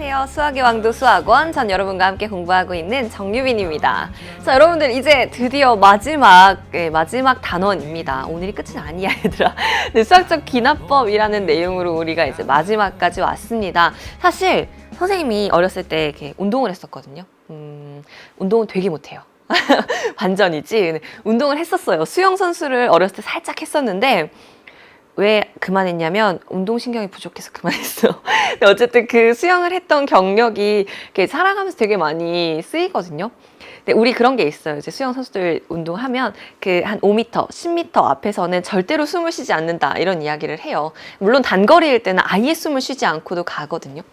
안녕하세요. 수학의 왕도 수학원. 전 여러분과 함께 공부하고 있는 정유빈입니다. 자, 여러분들 이제 드디어 마지막 단원입니다. 오늘이 끝은 아니야, 얘들아. 네, 수학적 귀납법이라는 내용으로 우리가 이제 마지막까지 왔습니다. 사실 선생님이 어렸을 때 이렇게 운동을 했었거든요. 운동은 되게 못해요. 반전이지. 운동을 했었어요. 수영 선수를 어렸을 때 살짝 했었는데 왜 그만했냐면 운동신경이 부족해서 그만했어. 근데 어쨌든 그 수영을 했던 경력이 이렇게 살아가면서 되게 많이 쓰이거든요. 근데 우리 그런 게 있어요. 이제 수영 선수들 운동하면 그 한 5m, 10m 앞에서는 절대로 숨을 쉬지 않는다 이런 이야기를 해요. 물론 단거리일 때는 아예 숨을 쉬지 않고도 가거든요.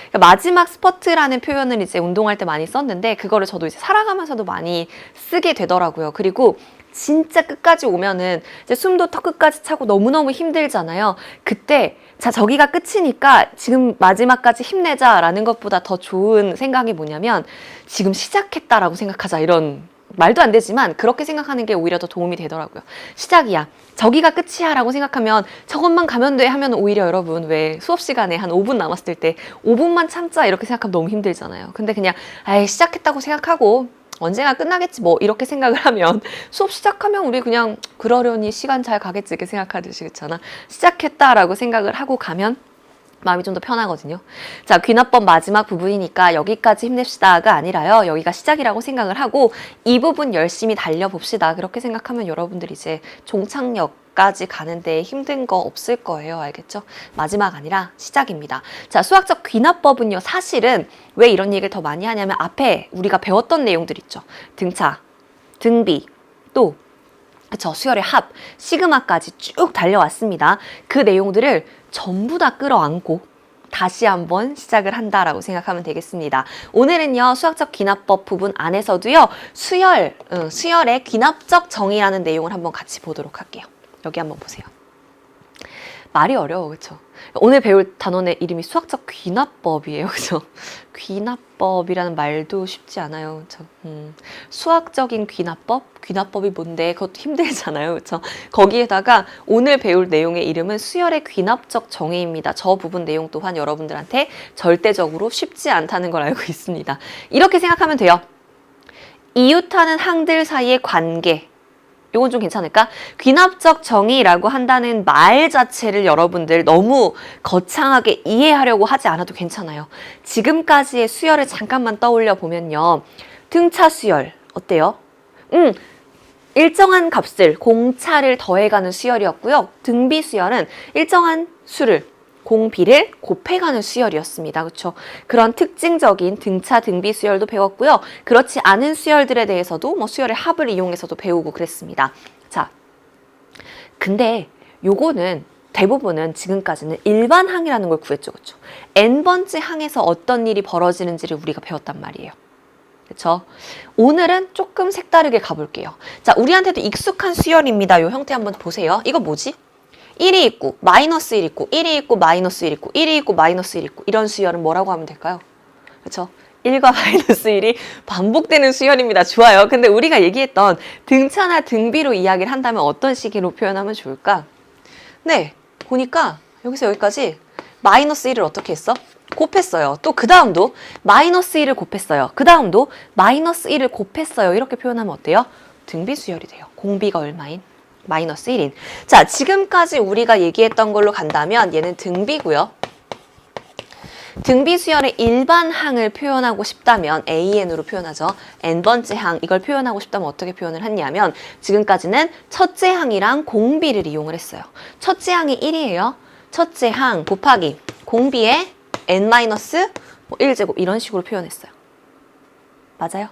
그러니까 마지막 스퍼트라는 표현을 이제 운동할 때 많이 썼는데 그거를 저도 이제 살아가면서도 많이 쓰게 되더라고요. 그리고 진짜 끝까지 오면은 이제 숨도 턱 끝까지 차고 너무너무 힘들잖아요. 그때 자 저기가 끝이니까 지금 마지막까지 힘내자라는 것보다 더 좋은 생각이 뭐냐면 지금 시작했다라고 생각하자 이런 말도 안 되지만 그렇게 생각하는 게 오히려 더 도움이 되더라고요. 시작이야. 저기가 끝이야 라고 생각하면 저것만 가면 돼 하면 오히려 여러분 왜 수업 시간에 한 5분 남았을 때 5분만 참자 이렇게 생각하면 너무 힘들잖아요. 근데 그냥 아예 시작했다고 생각하고 언젠가 끝나겠지 뭐 이렇게 생각을 하면 수업 시작하면 우리 그냥 그러려니 시간 잘 가겠지 이렇게 생각하듯이 그렇잖아. 시작했다라고 생각을 하고 가면 마음이 좀 더 편하거든요. 자, 귀납법 마지막 부분이니까 여기까지 힘냅시다가 아니라요. 여기가 시작이라고 생각을 하고 이 부분 열심히 달려봅시다. 그렇게 생각하면 여러분들 이제 종착역까지 가는데 힘든 거 없을 거예요. 알겠죠? 마지막 아니라 시작입니다. 자, 수학적 귀납법은요. 사실은 왜 이런 얘기를 더 많이 하냐면 앞에 우리가 배웠던 내용들 있죠. 등차, 등비, 또 그쵸, 수열의 합, 시그마까지 쭉 달려왔습니다. 그 내용들을 전부 다 끌어안고 다시 한번 시작을 한다라고 생각하면 되겠습니다. 오늘은요, 수학적 귀납법 부분 안에서도요, 수열의 귀납적 정의라는 내용을 한번 같이 보도록 할게요. 여기 한번 보세요. 말이 어려워, 그쵸? 오늘 배울 단원의 이름이 수학적 귀납법이에요, 그죠? 귀납법이라는 말도 쉽지 않아요, 그쵸? 수학적인 귀납법? 귀납법이 뭔데? 그것도 힘들잖아요, 그쵸? 거기에다가 오늘 배울 내용의 이름은 수열의 귀납적 정의입니다. 저 부분 내용 또한 여러분들한테 절대적으로 쉽지 않다는 걸 알고 있습니다. 이렇게 생각하면 돼요. 이웃하는 항들 사이의 관계. 이건 좀 괜찮을까? 귀납적 정의라고 한다는 말 자체를 여러분들 너무 거창하게 이해하려고 하지 않아도 괜찮아요. 지금까지의 수열을 잠깐만 떠올려 보면요. 등차 수열 어때요? 일정한 값을 공차를 더해가는 수열이었고요. 등비 수열은 일정한 수를 공비를 곱해가는 수열이었습니다. 그렇죠? 그런 특징적인 등차 등비 수열도 배웠고요. 그렇지 않은 수열들에 대해서도 뭐 수열의 합을 이용해서도 배우고 그랬습니다. 자, 근데 요거는 대부분은 지금까지는 일반항이라는 걸 구했죠. 그렇죠? n번째 항에서 어떤 일이 벌어지는지를 우리가 배웠단 말이에요. 그렇죠? 오늘은 조금 색다르게 가볼게요. 자, 우리한테도 익숙한 수열입니다. 요 형태 한번 보세요. 이거 뭐지? 1이 있고 마이너스 1 있고 1이 있고 마이너스 1 있고 1이 있고 마이너스 1 있고 이런 수열은 뭐라고 하면 될까요? 그렇죠? 1과 마이너스 1이 반복되는 수열입니다. 좋아요. 근데 우리가 얘기했던 등차나 등비로 이야기를 한다면 어떤 식으로 표현하면 좋을까? 네, 보니까 여기서 여기까지 마이너스 1을 어떻게 했어? 곱했어요. 또 그 다음도 마이너스 1을 곱했어요. 그 다음도 마이너스 1을 곱했어요. 이렇게 표현하면 어때요? 등비 수열이 돼요. 공비가 얼마인? 마이너스 1인. 자, 지금까지 우리가 얘기했던 걸로 간다면 얘는 등비고요. 등비 수열의 일반 항을 표현하고 싶다면 AN으로 표현하죠. n번째 항 이걸 표현하고 싶다면 어떻게 표현을 했냐면 지금까지는 첫째 항이랑 공비를 이용을 했어요. 첫째 항이 1이에요. 첫째 항 곱하기 공비의 n-1제곱 이런 식으로 표현했어요. 맞아요?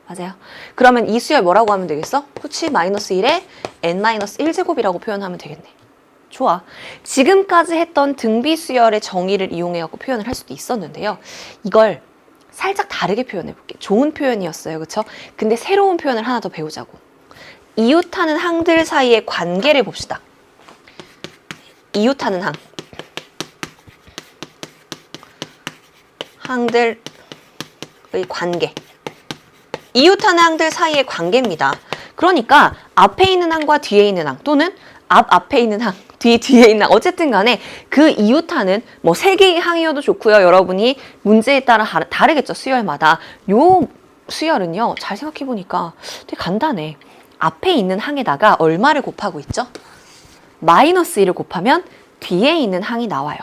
맞아요. 그러면 이 수열 뭐라고 하면 되겠어? 그치? 마이너스 1에 n-1제곱이라고 표현하면 되겠네. 좋아. 지금까지 했던 등비 수열의 정의를 이용해갖고 표현을 할 수도 있었는데요. 이걸 살짝 다르게 표현해 볼게. 좋은 표현이었어요. 그쵸? 근데 새로운 표현을 하나 더 배우자고. 이웃하는 항들 사이의 관계를 봅시다. 이웃하는 항. 항들의 관계. 이웃하는 항들 사이의 관계입니다. 그러니까 앞에 있는 항과 뒤에 있는 항 또는 앞에 있는 항, 뒤에 있는 어쨌든 간에 그 이웃하는 뭐 세 개의 항이어도 좋고요. 여러분이 문제에 따라 다르겠죠. 수열마다. 요 수열은요. 잘 생각해 보니까 되게 간단해. 앞에 있는 항에다가 얼마를 곱하고 있죠? 마이너스 1을 곱하면 뒤에 있는 항이 나와요.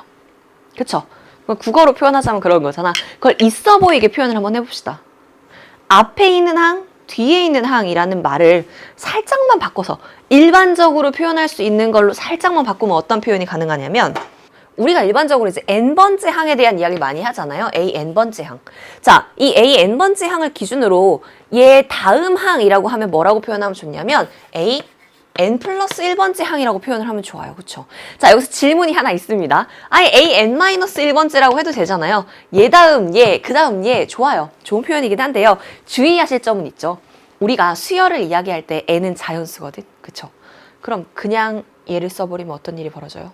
그쵸? 국어로 표현하자면 그런 거잖아. 그걸 있어 보이게 표현을 한번 해봅시다. 앞에 있는 항, 뒤에 있는 항이라는 말을 살짝만 바꿔서 일반적으로 표현할 수 있는 걸로 살짝만 바꾸면 어떤 표현이 가능하냐면 우리가 일반적으로 이제 n번째 항에 대한 이야기를 많이 하잖아요. a n번째 항. 자, 이 a n번째 항을 기준으로 얘 다음 항이라고 하면 뭐라고 표현하면 좋냐면 a n 플러스 1번째 항이라고 표현을 하면 좋아요. 그쵸? 자, 여기서 질문이 하나 있습니다. 아예 a n 마이너스 1번째라고 해도 되잖아요. 얘 다음 얘, 그 다음 얘. 좋아요. 좋은 표현이긴 한데요. 주의하실 점은 있죠. 우리가 수열을 이야기할 때 n은 자연수거든. 그쵸? 그럼 그냥 얘를 써버리면 어떤 일이 벌어져요?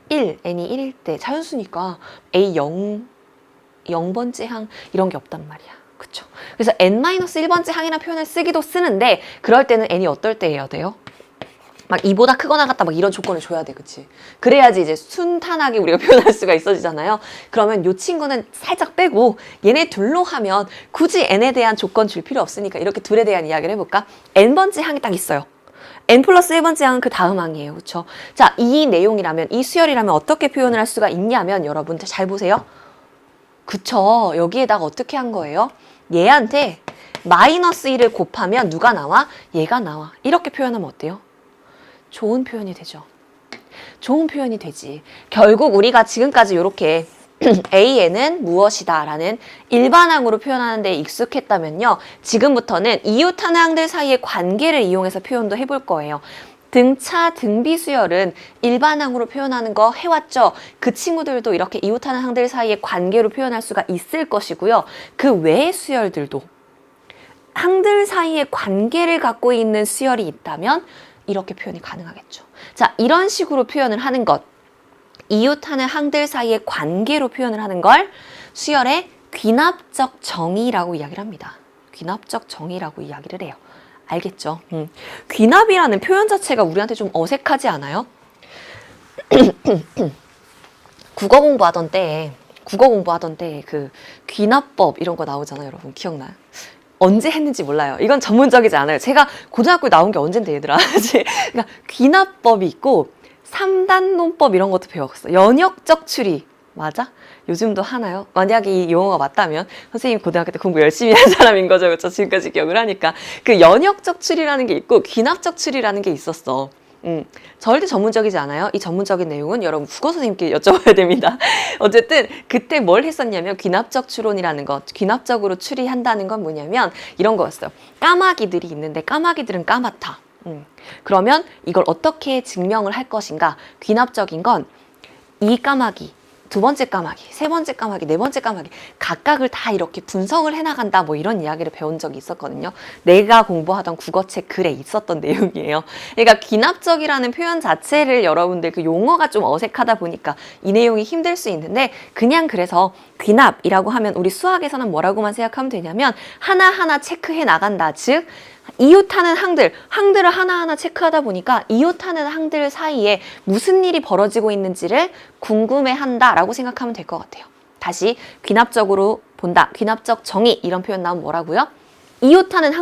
1, n이 1일 때 자연수니까 a 0번째 항 이런 게 없단 말이야. 그쵸? 그래서 n-1번째 항이라는 표현을 쓰는데 그럴 때는 n이 어떨 때 해야 돼요? 막 2보다 크거나 같다 막 이런 조건을 줘야 돼. 그치? 그래야지 이제 순탄하게 우리가 표현할 수가 있어지잖아요. 그러면 요 친구는 살짝 빼고 얘네 둘로 하면 굳이 n에 대한 조건 줄 필요 없으니까 이렇게 둘에 대한 이야기를 해볼까? n번째 항이 딱 있어요. n 플러스 1번째 항은 그 다음 항이에요. 그쵸? 자, 이 내용이라면, 이 수열이라면 어떻게 표현을 할 수가 있냐면 여러분들 잘 보세요. 그쵸? 여기에다가 어떻게 한 거예요? 얘한테 마이너스 1을 곱하면 누가 나와? 얘가 나와. 이렇게 표현하면 어때요? 좋은 표현이 되죠. 좋은 표현이 되지. 결국 우리가 지금까지 이렇게 AN은 무엇이다 라는 일반항으로 표현하는 데 익숙했다면요. 지금부터는 이웃하는 항들 사이의 관계를 이용해서 표현도 해볼 거예요. 등차, 등비 수열은 일반항으로 표현하는 거 해왔죠. 그 친구들도 이렇게 이웃하는 항들 사이의 관계로 표현할 수가 있을 것이고요. 그 외의 수열들도 항들 사이의 관계를 갖고 있는 수열이 있다면 이렇게 표현이 가능하겠죠. 자, 이런 식으로 표현을 하는 것, 이웃하는 항들 사이의 관계로 표현을 하는 걸 수열의 귀납적 정의라고 이야기를 합니다. 귀납적 정의라고 이야기를 해요. 알겠죠? 귀납이라는 표현 자체가 우리한테 좀 어색하지 않아요? 국어 공부하던 때 그 귀납법 이런 거 나오잖아요. 여러분 기억나요? 언제 했는지 몰라요. 이건 전문적이지 않아요. 제가 고등학교에 나온 게 언젠데 얘들아. 그러니까 귀납법이 있고 3단 논법 이런 것도 배웠어. 연역적 추리. 맞아? 요즘도 하나요? 만약에 이 용어가 맞다면 선생님 고등학교 때 공부 열심히 한 사람인 거죠. 그렇죠? 지금까지 기억을 하니까. 그 연역적 추리라는 게 있고 귀납적 추리라는 게 있었어. 절대 전문적이지 않아요. 이 전문적인 내용은 여러분 국어 선생님께 여쭤봐야 됩니다. 어쨌든 그때 뭘 했었냐면 귀납적 추론이라는 것, 귀납적으로 추리한다는 건 뭐냐면 이런 거였어요. 까마귀들이 있는데 까마귀들은 까맣다. 그러면 이걸 어떻게 증명을 할 것인가? 귀납적인 건 이 까마귀, 두 번째 까마귀, 세 번째 까마귀, 네 번째 까마귀 각각을 다 이렇게 분석을 해나간다 뭐 이런 이야기를 배운 적이 있었거든요. 내가 공부하던 국어책 글에 있었던 내용이에요. 그러니까 귀납적이라는 표현 자체를 여러분들 그 용어가 좀 어색하다 보니까 이 내용이 힘들 수 있는데 그냥 그래서 귀납이라고 하면 우리 수학에서는 뭐라고만 생각하면 되냐면 하나하나 체크해 나간다. 즉 이웃하는 항들을 하나하나 체크하다 보니까 이웃하는 항들 사이에 무슨 일이 벌어지고 있는지를 궁금해한다라고 생각하면 될 것 같아요. 다시 귀납적으로 본다. 귀납적 정의 이런 표현 나오면 뭐라고요? 이웃하는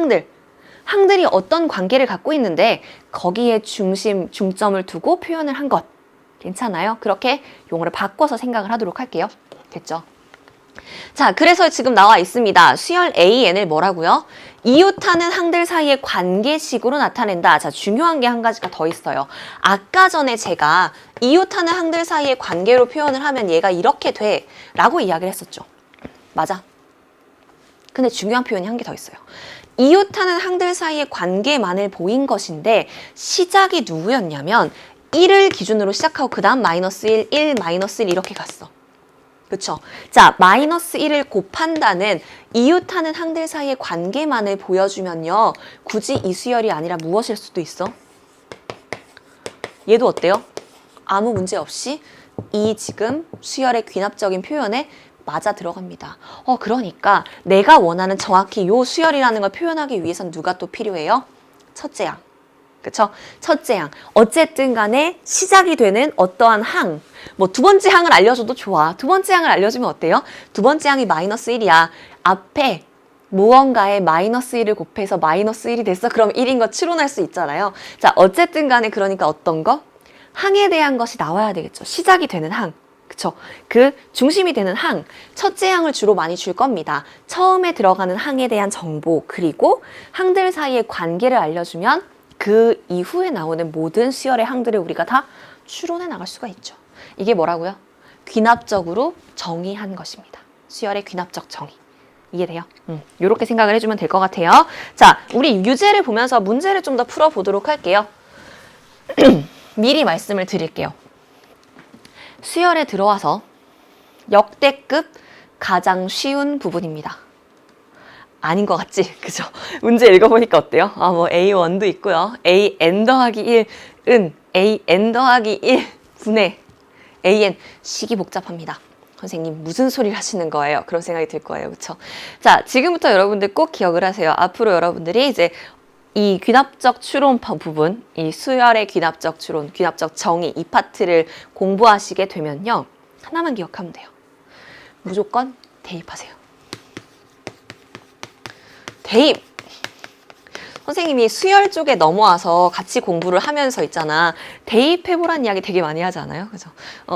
항들이 어떤 관계를 갖고 있는데 거기에 중점을 두고 표현을 한 것. 괜찮아요? 그렇게 용어를 바꿔서 생각을 하도록 할게요. 됐죠? 자, 그래서 지금 나와 있습니다. 수열 AN을 뭐라고요? 이웃하는 항들 사이의 관계식으로 나타낸다. 자, 중요한 게 한 가지가 더 있어요. 아까 전에 제가 이웃하는 항들 사이의 관계로 표현을 하면 얘가 이렇게 돼 라고 이야기를 했었죠. 맞아. 근데 중요한 표현이 한 개 더 있어요. 이웃하는 항들 사이의 관계만을 보인 것인데 시작이 누구였냐면 1을 기준으로 시작하고 그 다음 마이너스 1 마이너스 1 이렇게 갔어. 그쵸? 자, 마이너스 1을 곱한다는 이웃하는 항들 사이의 관계만을 보여주면요. 굳이 이 수열이 아니라 무엇일 수도 있어? 얘도 어때요? 아무 문제 없이 이 지금 수열의 귀납적인 표현에 맞아 들어갑니다. 그러니까 내가 원하는 정확히 요 수열이라는 걸 표현하기 위해선 누가 또 필요해요? 첫째 항. 그쵸? 첫째 항. 어쨌든 간에 시작이 되는 어떠한 항. 뭐 두 번째 항을 알려줘도 좋아. 두 번째 항을 알려주면 어때요? 두 번째 항이 마이너스 1이야. 앞에 무언가에 마이너스 1을 곱해서 마이너스 1이 됐어. 그럼 1인 거 추론할 수 있잖아요. 자, 어쨌든 간에 그러니까 어떤 거? 항에 대한 것이 나와야 되겠죠. 시작이 되는 항. 그쵸? 그 중심이 되는 항, 첫째 항을 주로 많이 줄 겁니다. 처음에 들어가는 항에 대한 정보, 그리고 항들 사이의 관계를 알려주면 그 이후에 나오는 모든 수열의 항들을 우리가 다 추론해 나갈 수가 있죠. 이게 뭐라고요? 귀납적으로 정의한 것입니다. 수열의 귀납적 정의. 이해돼요? 이렇게 생각을 해주면 될 것 같아요. 자, 우리 유제를 보면서 문제를 좀 더 풀어보도록 할게요. 미리 말씀을 드릴게요. 수열에 들어와서 역대급 가장 쉬운 부분입니다. 아닌 것 같지? 그죠? 문제 읽어보니까 어때요? 뭐 A1도 있고요. AN 더하기 1은 AN 더하기 1 분의 AN. 식이 복잡합니다. 선생님 무슨 소리를 하시는 거예요? 그런 생각이 들 거예요. 그쵸? 자, 지금부터 여러분들 꼭 기억을 하세요. 앞으로 여러분들이 이제 이 귀납적 추론 부분, 이 수열의 귀납적 추론, 귀납적 정의 이 파트를 공부하시게 되면요. 하나만 기억하면 돼요. 무조건 대입하세요. 대입! 선생님이 수열 쪽에 넘어와서 같이 공부를 하면서 있잖아. 대입해보란 이야기 되게 많이 하지 않아요? 그죠?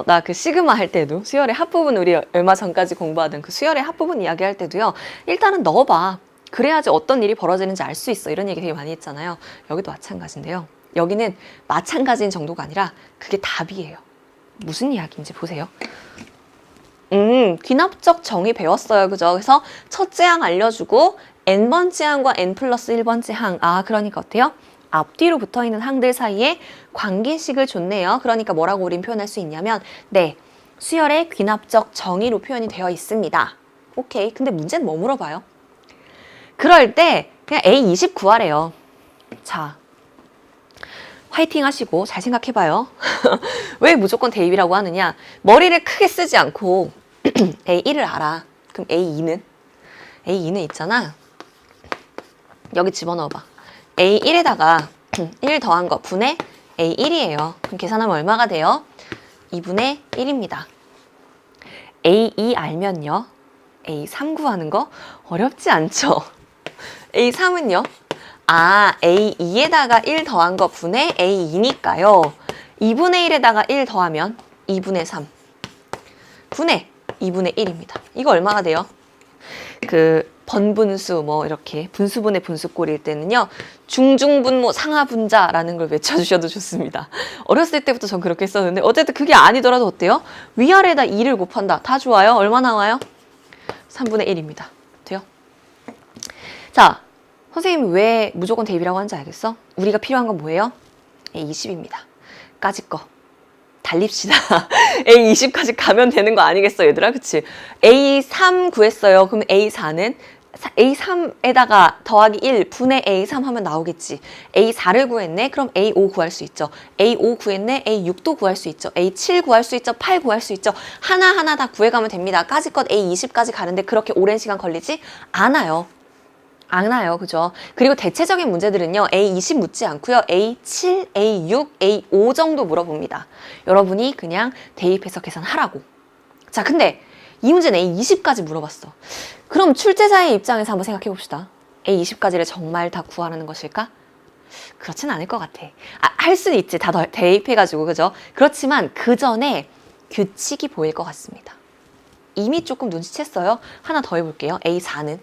나 그 시그마 할 때도 수열의 합부분 우리 얼마 전까지 공부하던 그 수열의 합부분 이야기 할 때도요. 일단은 넣어봐. 그래야지 어떤 일이 벌어지는지 알 수 있어. 이런 얘기 되게 많이 했잖아요. 여기도 마찬가지인데요. 여기는 마찬가지인 정도가 아니라 그게 답이에요. 무슨 이야기인지 보세요. 귀납적 정의 배웠어요. 그죠? 그래서 첫째 항 알려주고 n번째 항과 n 플러스 1번째 항. 그러니까 어때요? 앞뒤로 붙어있는 항들 사이에 관계식을 줬네요. 그러니까 뭐라고 우린 표현할 수 있냐면 네, 수열의 귀납적 정의로 표현이 되어 있습니다. 오케이. 근데 문제는 뭐 물어봐요? 그럴 때 그냥 A20 구하래요. 자, 화이팅 하시고 잘 생각해봐요. 왜 무조건 대입이라고 하느냐? 머리를 크게 쓰지 않고 A1을 알아. 그럼 A2는? A2는 있잖아. 여기 집어넣어봐. A1에다가 1 더한 거 분의 A1이에요. 그럼 계산하면 얼마가 돼요? 2분의 1입니다. A2 알면요. A3 구하는 거 어렵지 않죠? A3은요? A2에다가 1 더한 거 분의 A2니까요. 2분의 1에다가 1 더하면 2분의 3 분의 2분의 1입니다. 이거 얼마가 돼요? 그 번분수 뭐 이렇게 분수분의 분수꼴일 때는요. 중중분모 상하분자라는 걸 외쳐주셔도 좋습니다. 어렸을 때부터 전 그렇게 했었는데 어쨌든 그게 아니더라도 어때요? 위아래에다 2를 곱한다. 다 좋아요. 얼마 나와요? 3분의 1입니다. 돼요? 자, 선생님 왜 무조건 대입이라고 하는지 알겠어? 우리가 필요한 건 뭐예요? A20입니다. 까짓 거. 달립시다. A20까지 가면 되는 거 아니겠어, 얘들아? 그치? A3 구했어요. 그럼 A4는? A3에다가 더하기 1 분의 A3 하면 나오겠지. A4를 구했네? 그럼 A5 구할 수 있죠. A5 구했네? A6도 구할 수 있죠. A7 구할 수 있죠. 8 구할 수 있죠. 하나하나 다 구해가면 됩니다. 까짓것 A20까지 가는데 그렇게 오랜 시간 걸리지 않아요. 그죠? 그리고 대체적인 문제들은요. A20 묻지 않고요. A7, A6, A5 정도 물어봅니다. 여러분이 그냥 대입해서 계산하라고. 자, 근데 이 문제는 A20까지 물어봤어. 그럼 출제자의 입장에서 한번 생각해 봅시다. A20까지를 정말 다 구하라는 것일까? 그렇진 않을 것 같아. 할 수는 있지. 다 대입해가지고, 그죠? 그렇지만 그 전에 규칙이 보일 것 같습니다. 이미 조금 눈치챘어요. 하나 더 해볼게요. A4는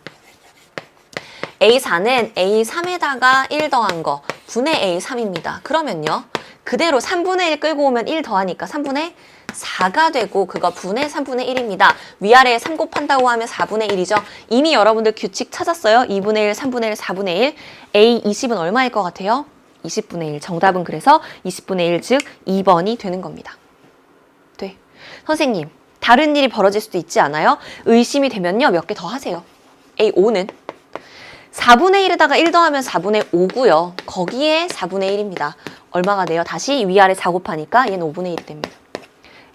A3에다가 1 더한 거 분의 A3입니다. 그러면요. 그대로 3분의 1 끌고 오면 1 더하니까 3분의 4가 되고 그거 분의 3분의 1입니다. 위아래에 3 곱한다고 하면 4분의 1이죠. 이미 여러분들 규칙 찾았어요. 2분의 1, 3분의 1, 4분의 1. A20은 얼마일 것 같아요? 20분의 1. 정답은 그래서 20분의 1, 즉 2번이 되는 겁니다. 돼. 선생님, 다른 일이 벌어질 수도 있지 않아요? 의심이 되면요. 몇 개 더 하세요. A5는 4분의 1에다가 1 더하면 4분의 5고요. 거기에 4분의 1입니다. 얼마가 돼요? 다시 위아래 4 곱하니까 얘는 5분의 1이 됩니다.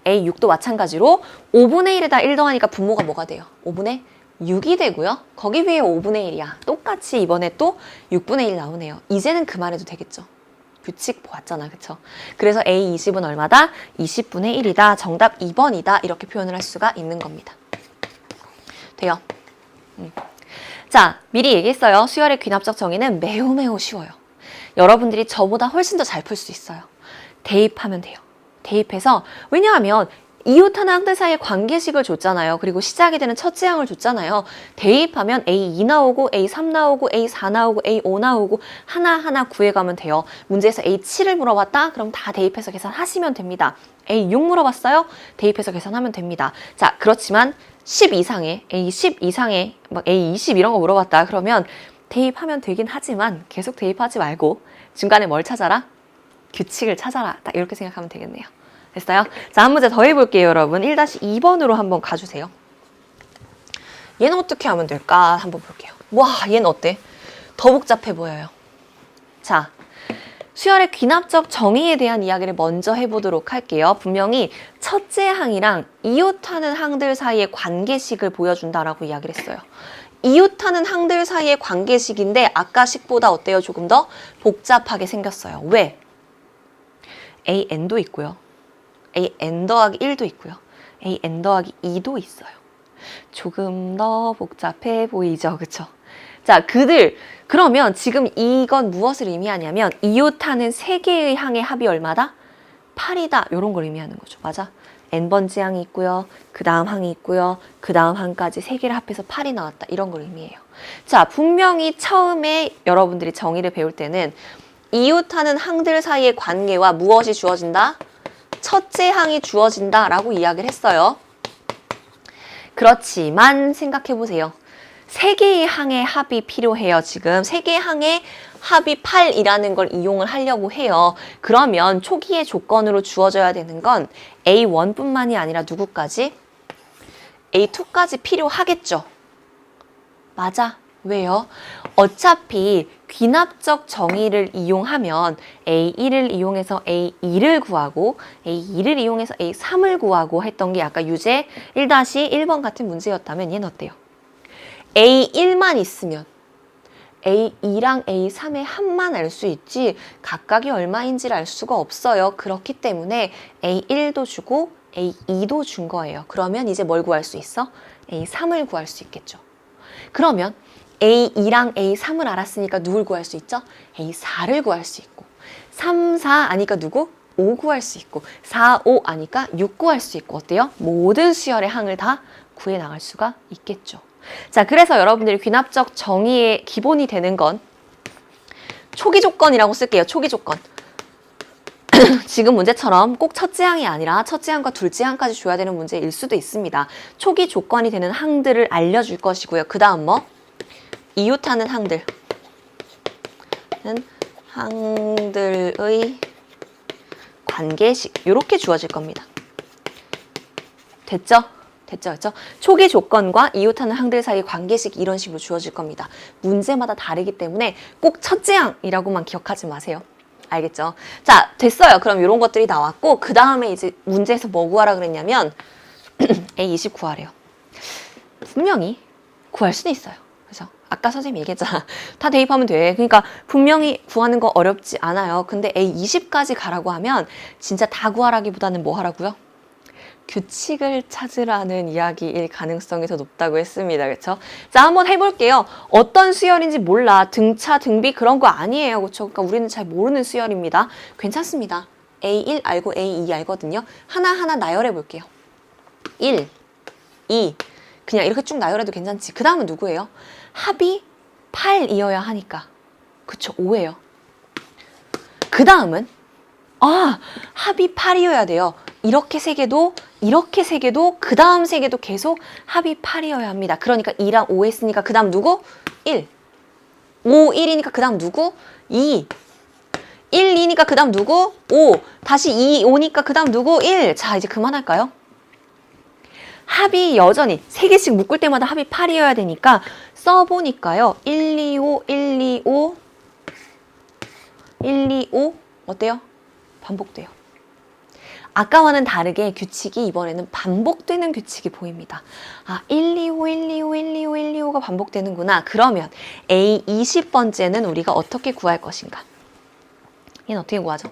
A6도 마찬가지로 5분의 1에다 1 더하니까 분모가 뭐가 돼요? 5분의 6이 되고요. 거기 위에 5분의 1이야. 똑같이 이번에 또 6분의 1 나오네요. 이제는 그만해도 되겠죠. 규칙 보았잖아. 그쵸? 그래서 A20은 얼마다? 20분의 1이다. 정답 2번이다. 이렇게 표현을 할 수가 있는 겁니다. 돼요? 자, 미리 얘기했어요. 수열의 귀납적 정의는 매우 쉬워요. 여러분들이 저보다 훨씬 더 잘 풀 수 있어요. 대입하면 돼요. 대입해서, 왜냐하면 이웃하는 항들 사이의 관계식을 줬잖아요. 그리고 시작이 되는 첫째 항을 줬잖아요. 대입하면 A2 나오고 A3 나오고 A4 나오고 A5 나오고 하나하나 구해가면 돼요. 문제에서 A7을 물어봤다? 그럼 다 대입해서 계산하시면 됩니다. A6 물어봤어요? 대입해서 계산하면 됩니다. 자, 그렇지만 10 이상의, A10 이상의 막 A20 이런 거 물어봤다. 그러면 대입하면 되긴 하지만 계속 대입하지 말고 중간에 뭘 찾아라? 규칙을 찾아라. 딱 이렇게 생각하면 되겠네요. 됐어요? 자, 한 문제 더 해볼게요, 여러분. 1-2번으로 한번 가주세요. 얘는 어떻게 하면 될까? 한번 볼게요. 와, 얘는 어때? 더 복잡해 보여요. 자, 수열의 귀납적 정의에 대한 이야기를 먼저 해보도록 할게요. 분명히 첫째 항이랑 이웃하는 항들 사이의 관계식을 보여준다라고 이야기를 했어요. 이웃하는 항들 사이의 관계식인데 아까 식보다 어때요? 조금 더 복잡하게 생겼어요. 왜? AN도 있고요. AN 더하기 1도 있고요. AN 더하기 2도 있어요. 조금 더 복잡해 보이죠? 그쵸? 자, 그러면 지금 이건 무엇을 의미하냐면 이웃하는 세 개의 항의 합이 얼마다? 8이다. 이런 걸 의미하는 거죠. 맞아? n번째 항이 있고요. 그 다음 항이 있고요. 그 다음 항까지 세 개를 합해서 8이 나왔다. 이런 걸 의미해요. 자, 분명히 처음에 여러분들이 정의를 배울 때는 이웃하는 항들 사이의 관계와 무엇이 주어진다? 첫째 항이 주어진다 라고 이야기를 했어요. 그렇지만 생각해보세요. 세 개의 항의 합이 필요해요. 지금 세 개의 항의 합이 8이라는 걸 이용을 하려고 해요. 그러면 초기의 조건으로 주어져야 되는 건 A1뿐만이 아니라 누구까지? A2까지 필요하겠죠. 맞아. 왜요? 어차피 귀납적 정의를 이용하면 A1을 이용해서 A2를 구하고 A2를 이용해서 A3을 구하고 했던 게 아까 유제 1-1번 같은 문제였다면 얘는 어때요? A1만 있으면 A2랑 A3의 합만 알 수 있지 각각이 얼마인지를 알 수가 없어요. 그렇기 때문에 A1도 주고 A2도 준 거예요. 그러면 이제 뭘 구할 수 있어? A3을 구할 수 있겠죠. 그러면 A2랑 A3을 알았으니까 누굴 구할 수 있죠? A4를 구할 수 있고 3, 4 아니까 누구? 5 구할 수 있고 4, 5 아니까 6 구할 수 있고 어때요? 모든 수열의 항을 다 구해 나갈 수가 있겠죠. 자, 그래서 여러분들이 귀납적 정의의 기본이 되는 건 초기 조건이라고 쓸게요. 초기 조건. 지금 문제처럼 꼭 첫째 항이 아니라 첫째 항과 둘째 항까지 줘야 되는 문제일 수도 있습니다. 초기 조건이 되는 항들을 알려줄 것이고요. 그 다음 뭐? 이웃하는 항들의 관계식 이렇게 주어질 겁니다. 됐죠? 됐죠? 초기 조건과 이웃하는 항들 사이 관계식 이런 식으로 주어질 겁니다. 문제마다 다르기 때문에 꼭 첫째 항이라고만 기억하지 마세요. 알겠죠? 자, 됐어요. 그럼 이런 것들이 나왔고 그 다음에 이제 문제에서 뭐 구하라 그랬냐면 A20 구하래요. 분명히 구할 수도 있어요. 그죠? 아까 선생님이 얘기했잖아. 다 대입하면 돼. 그러니까 분명히 구하는 거 어렵지 않아요. 근데 A20까지 가라고 하면 진짜 다 구하라기보다는 뭐 하라고요? 규칙을 찾으라는 이야기일 가능성이 더 높다고 했습니다. 그렇죠? 자, 한번 해볼게요. 어떤 수열인지 몰라. 등차, 등비 그런 거 아니에요. 그렇죠? 그러니까 우리는 잘 모르는 수열입니다. 괜찮습니다. A1 알고 A2 알거든요. 하나하나 나열해 볼게요. 1, 2 그냥 이렇게 쭉 나열해도 괜찮지. 그 다음은 누구예요? 합이 8이어야 하니까. 그쵸? 5예요. 그 다음은 합이 8이어야 돼요. 이렇게 세 개도 그 다음 세 개도 계속 합이 8이어야 합니다. 그러니까 2랑 5 했으니까 그 다음 누구? 1. 5, 1이니까 그 다음 누구? 2. 1, 2니까 그 다음 누구? 5. 다시 2, 5니까 그 다음 누구? 1. 자, 이제 그만할까요? 합이 여전히 세 개씩 묶을 때마다 합이 8이어야 되니까 써보니까요. 1, 2, 5, 1, 2, 5 1, 2, 5 어때요? 반복돼요. 아까와는 다르게 규칙이 이번에는 반복되는 규칙이 보입니다. 1, 2, 5, 1, 2, 5, 1, 2, 5, 1, 2, 5가 반복되는구나. 그러면 A20번째는 우리가 어떻게 구할 것인가? 얘는 어떻게 구하죠?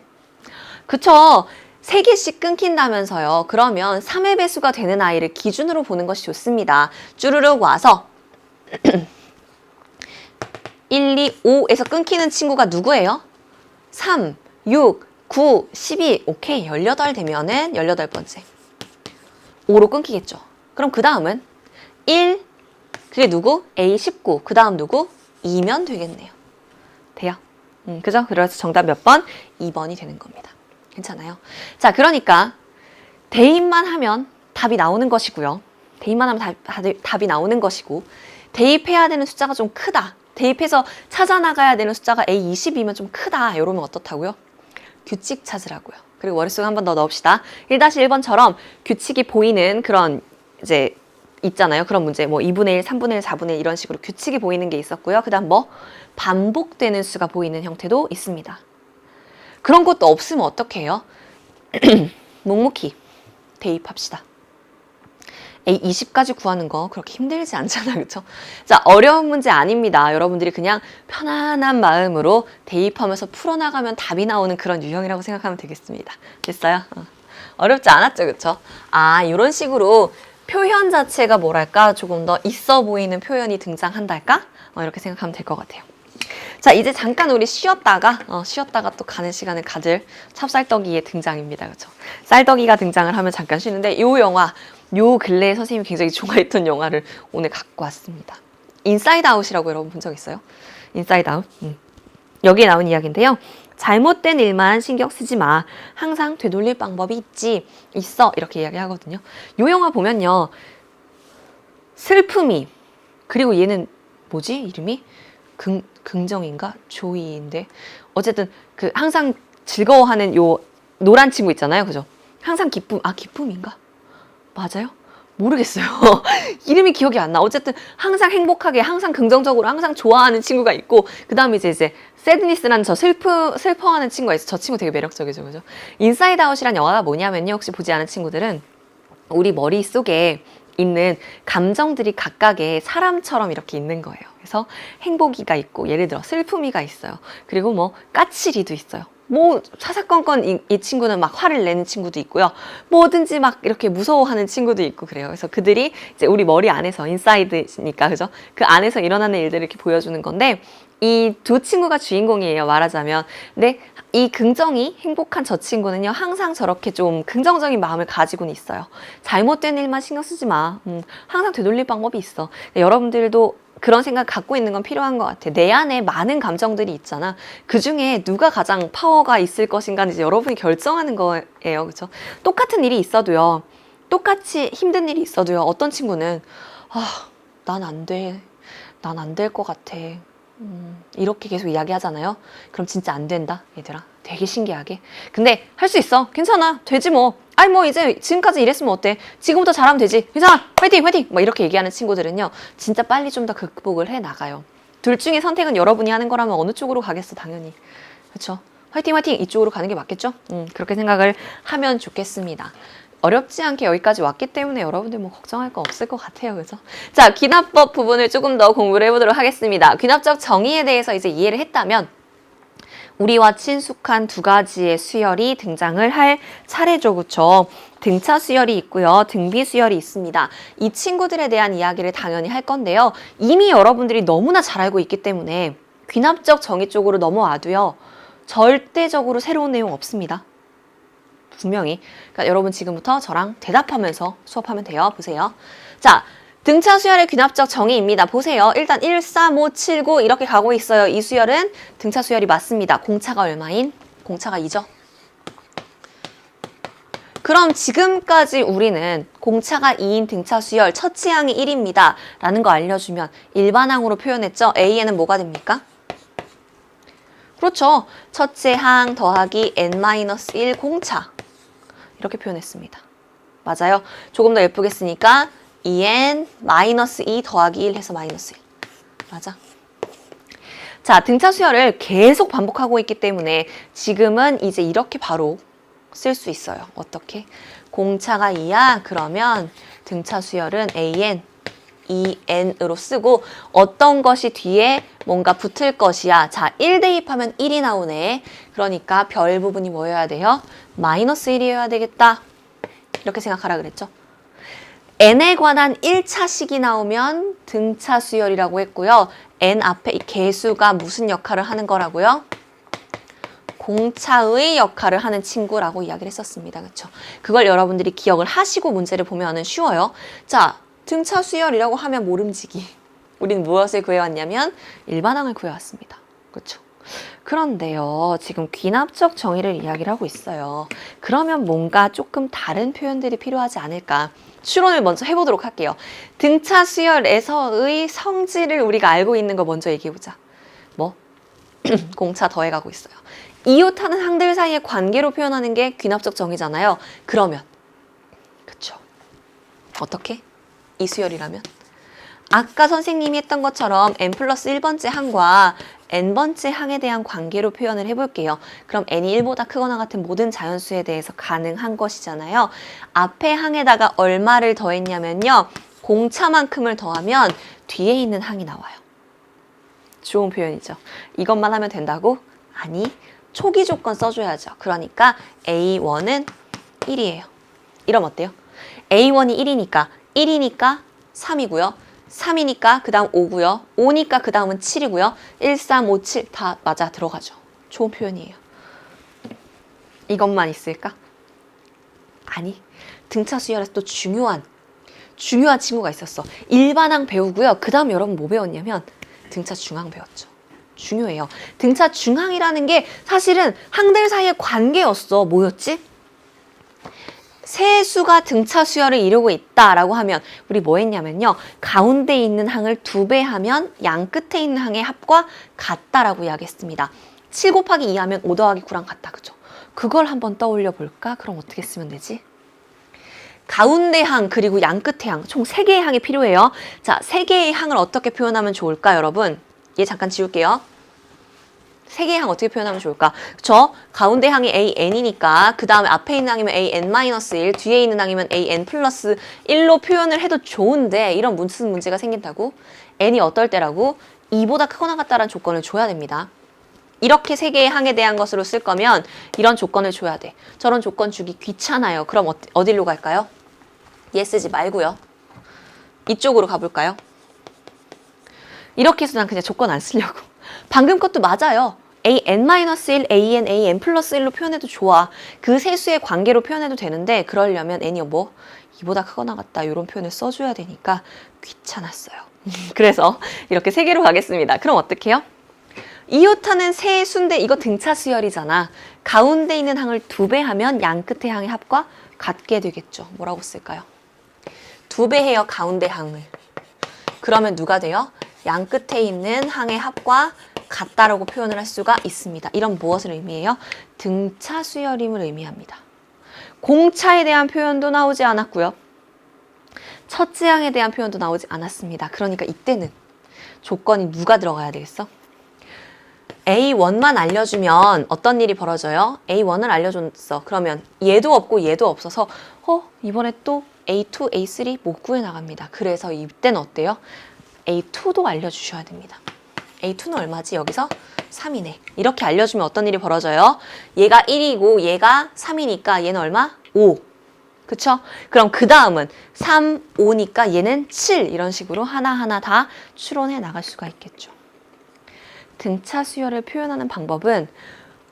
그쵸? 3개씩 끊긴다면서요. 그러면 3의 배수가 되는 아이를 기준으로 보는 것이 좋습니다. 쭈르륵 와서 1, 2, 5에서 끊기는 친구가 누구예요? 3, 6, 9, 12. 오케이. 18 되면은 18번째. 5로 끊기겠죠. 그럼 그 다음은 1, 그게 누구? A19. 그 다음 누구? 2면 되겠네요. 돼요. 그죠? 그래서 정답 몇 번? 2번이 되는 겁니다. 괜찮아요? 자, 그러니까 대입만 하면 답이 나오는 것이고요. 대입만 하면 답이 나오는 것이고, 대입해야 되는 숫자가 좀 크다. 대입해서 찾아나가야 되는 숫자가 A22면 좀 크다. 이러면 어떻다고요? 규칙 찾으라고요. 그리고 머릿속에 한 번 더 넣읍시다. 1-1번처럼 규칙이 보이는 그런 이제 있잖아요. 그런 문제. 뭐 2분의 1, 3분의 1, 4분의 1 이런 식으로 규칙이 보이는 게 있었고요. 그 다음 뭐? 반복되는 수가 보이는 형태도 있습니다. 그런 것도 없으면 어떻게 해요? 묵묵히 대입합시다. A20까지 구하는 거 그렇게 힘들지 않잖아, 그쵸? 자, 어려운 문제 아닙니다. 여러분들이 그냥 편안한 마음으로 대입하면서 풀어나가면 답이 나오는 그런 유형이라고 생각하면 되겠습니다. 됐어요? 어렵지 않았죠, 그쵸? 아, 이런 식으로 표현 자체가 뭐랄까 조금 더 있어 보이는 표현이 등장한달까? 이렇게 생각하면 될 것 같아요. 자, 이제 잠깐 우리 쉬었다가 또 가는 시간을 가질 찹쌀떡이의 등장입니다. 그렇죠? 쌀떡이가 등장을 하면 잠깐 쉬는데 이 영화, 요 근래에 선생님이 굉장히 좋아했던 영화를 오늘 갖고 왔습니다. 인사이드 아웃이라고 여러분 본 적 있어요? 인사이드 아웃. 여기에 나온 이야기인데요. 잘못된 일만 신경 쓰지 마. 항상 되돌릴 방법이 있어. 이렇게 이야기하거든요. 요 영화 보면요. 슬픔이, 그리고 얘는 뭐지? 이름이? 긍정인가? 조이인데. 어쨌든 그 항상 즐거워하는 요 노란 친구 있잖아요. 그죠? 항상 기쁨인가? 맞아요? 모르겠어요. 이름이 기억이 안 나. 어쨌든 항상 행복하게, 항상 긍정적으로, 항상 좋아하는 친구가 있고, 그 다음에 이제 새드니스라는 저 슬퍼하는 친구가 있어. 저 친구 되게 매력적이죠. 그죠? 인사이드 아웃이란 영화가 뭐냐면요. 혹시 보지 않은 친구들은 우리 머릿속에 있는 감정들이 각각의 사람처럼 이렇게 있는 거예요. 그래서 행복이가 있고, 예를 들어 슬픔이가 있어요. 그리고 뭐 까칠이도 있어요. 뭐 사사건건 이 친구는 막 화를 내는 친구도 있고요. 뭐든지 막 이렇게 무서워하는 친구도 있고 그래요. 그래서 그들이 이제 우리 머리 안에서 인사이드니까 그죠? 그 안에서 일어나는 일들을 이렇게 보여주는 건데 이 두 친구가 주인공이에요. 말하자면. 근데 이 긍정이 행복한 저 친구는요. 항상 저렇게 좀 긍정적인 마음을 가지고는 있어요. 잘못된 일만 신경 쓰지 마. 항상 되돌릴 방법이 있어. 여러분들도 그런 생각 갖고 있는 건 필요한 것 같아. 내 안에 많은 감정들이 있잖아. 그 중에 누가 가장 파워가 있을 것인가는 이제 여러분이 결정하는 거예요. 그렇죠? 똑같은 일이 있어도요. 똑같이 힘든 일이 있어도요. 어떤 친구는 난 안 돼. 난 안 될 것 같아. 이렇게 계속 이야기하잖아요. 그럼 진짜 안 된다, 얘들아. 되게 신기하게. 근데 할 수 있어. 괜찮아. 되지 뭐. 아니 뭐 이제 지금까지 이랬으면 어때? 지금부터 잘하면 되지. 괜찮아. 화이팅 화이팅. 막 이렇게 얘기하는 친구들은요. 진짜 빨리 좀 더 극복을 해 나가요. 둘 중에 선택은 여러분이 하는 거라면 어느 쪽으로 가겠어, 당연히. 그렇죠? 화이팅 화이팅. 이쪽으로 가는 게 맞겠죠? 그렇게 생각을 하면 좋겠습니다. 어렵지 않게 여기까지 왔기 때문에 여러분들 뭐 걱정할 거 없을 것 같아요. 그죠? 자, 귀납법 부분을 조금 더 공부를 해보도록 하겠습니다. 귀납적 정의에 대해서 이제 이해를 했다면 우리와 친숙한 두 가지의 수열이 등장을 할 차례죠. 그쵸? 등차 수열이 있고요. 등비 수열이 있습니다. 이 친구들에 대한 이야기를 당연히 할 건데요. 이미 여러분들이 너무나 잘 알고 있기 때문에 귀납적 정의 쪽으로 넘어와도요. 절대적으로 새로운 내용 없습니다. 분명히. 그러니까 여러분 지금부터 저랑 대답하면서 수업하면 돼요. 보세요. 자, 등차 수열의 귀납적 정의입니다. 보세요. 일단 1, 3, 5, 7, 9 이렇게 가고 있어요. 이 수열은 등차 수열이 맞습니다. 공차가 얼마인? 공차가 2죠. 그럼 지금까지 우리는 공차가 2인 등차 수열 첫째 항이 1입니다. 라는 거 알려주면 일반항으로 표현했죠. A에는 뭐가 됩니까? 그렇죠. 첫째 항 더하기 n-1 공차. 이렇게 표현했습니다. 맞아요. 조금 더 예쁘게 쓰니까 2n-2 더하기 1 해서 -1. 맞아. 자, 등차 수열을 계속 반복하고 있기 때문에 지금은 이제 이렇게 바로 쓸 수 있어요. 어떻게? 공차가 2야? 그러면 등차 수열은 an 2n으로 쓰고 어떤 것이 뒤에 뭔가 붙을 것이야. 자, 1 대입하면 1이 나오네. 그러니까 별 부분이 뭐여야 돼요? 마이너스 1이어야 되겠다. 이렇게 생각하라 그랬죠. n에 관한 1차식이 나오면 등차 수열이라고 했고요. n 앞에 이 개수가 무슨 역할을 하는 거라고요? 공차의 역할을 하는 친구라고 이야기를 했었습니다. 그렇죠? 그걸 여러분들이 기억을 하시고 문제를 보면은 쉬워요. 자, 등차 수열이라고 하면 모름지기. 우리는 무엇을 구해왔냐면 일반항을 구해왔습니다. 그렇죠? 그런데요, 지금 귀납적 정의를 이야기를 하고 있어요. 그러면 뭔가 조금 다른 표현들이 필요하지 않을까? 추론을 먼저 해보도록 할게요. 등차 수열에서의 성질을 우리가 알고 있는 거 먼저 얘기해보자. 뭐? 공차 더해가고 있어요. 이웃하는 항들 사이의 관계로 표현하는 게 귀납적 정의잖아요. 그러면 그쵸? 어떻게? 이 수열이라면? 아까 선생님이 했던 것처럼 n 플러스 1번째 항과 n번째 항에 대한 관계로 표현을 해볼게요. 그럼 n이 1보다 크거나 같은 모든 자연수에 대해서 가능한 것이잖아요. 앞에 항에다가 얼마를 더했냐면요. 공차만큼을 더하면 뒤에 있는 항이 나와요. 좋은 표현이죠. 이것만 하면 된다고? 아니, 초기 조건 써줘야죠. 그러니까 A1은 1이에요. 이러면 어때요? A1이 1이니까 3이고요. 3이니까 그 다음 5고요. 5니까 그 다음은 7이고요. 1, 3, 5, 7 다 맞아 들어가죠. 좋은 표현이에요. 이것만 있을까? 아니, 등차 수열에서 또 중요한 친구가 있었어. 일반항 배우고요. 그 다음 여러분 뭐 배웠냐면 등차 중항 배웠죠. 중요해요. 등차 중항이라는 게 사실은 항들 사이의 관계였어. 뭐였지? 세수가 등차 수열을 이루고 있다라고 하면 우리 뭐 했냐면요. 가운데 있는 항을 2배 하면 양 끝에 있는 항의 합과 같다라고 이야기했습니다. 7 곱하기 2 하면 5 더하기 9랑 같다. 그죠? 그걸 한번 떠올려 볼까? 그럼 어떻게 쓰면 되지? 가운데 항 그리고 양 끝에 항 총 3개의 항이 필요해요. 자, 3개의 항을 어떻게 표현하면 좋을까 여러분? 얘 잠깐 지울게요. 3개의 항 어떻게 표현하면 좋을까? 그쵸? 가운데 항이 AN이니까 그 다음에 앞에 있는 항이면 AN-1, 뒤에 있는 항이면 AN 플러스 1로 표현을 해도 좋은데 이런 무슨 문제가 생긴다고? n이 어떨 때라고? 2보다 크거나 같다라는 조건을 줘야 됩니다. 이렇게 3개의 항에 대한 것으로 쓸 거면 이런 조건을 줘야 돼. 저런 조건 주기 귀찮아요. 그럼 어디로 갈까요? 얘 쓰지 말고요. 이쪽으로 가볼까요? 이렇게 해서 난 그냥 조건 안 쓰려고. 방금 것도 맞아요. AN-1, AN, AN 플러스 1로 표현해도 좋아. 그 세 수의 관계로 표현해도 되는데 그러려면 n이 뭐 2보다 크거나 같다 이런 표현을 써줘야 되니까 귀찮았어요. 그래서 이렇게 3개로 가겠습니다. 그럼 어떡해요? 이웃하는 세 수인데 이거 등차 수열이잖아. 가운데 있는 항을 2배 하면 양 끝의 항의 합과 같게 되겠죠. 뭐라고 쓸까요? 2배 해요. 가운데 항을. 그러면 누가 돼요? 양 끝에 있는 항의 합과 같다라고 표현을 할 수가 있습니다. 이런 무엇을 의미해요? 등차 수열임을 의미합니다. 공차에 대한 표현도 나오지 않았고요. 첫째 항에 대한 표현도 나오지 않았습니다. 그러니까 이때는 조건이 누가 들어가야 되겠어? A1만 알려주면 어떤 일이 벌어져요? A1을 알려줬어. 그러면 얘도 없고 얘도 없어서 이번에 또 A2, A3 못 구해 나갑니다. 그래서 이때는 어때요? A2도 알려주셔야 됩니다. A2는 얼마지? 여기서 3이네. 이렇게 알려주면 어떤 일이 벌어져요? 얘가 1이고 얘가 3이니까 얘는 얼마? 5. 그쵸? 그럼 그 다음은 3, 5니까 얘는 7 이런 식으로 하나하나 다 추론해 나갈 수가 있겠죠. 등차 수열을 표현하는 방법은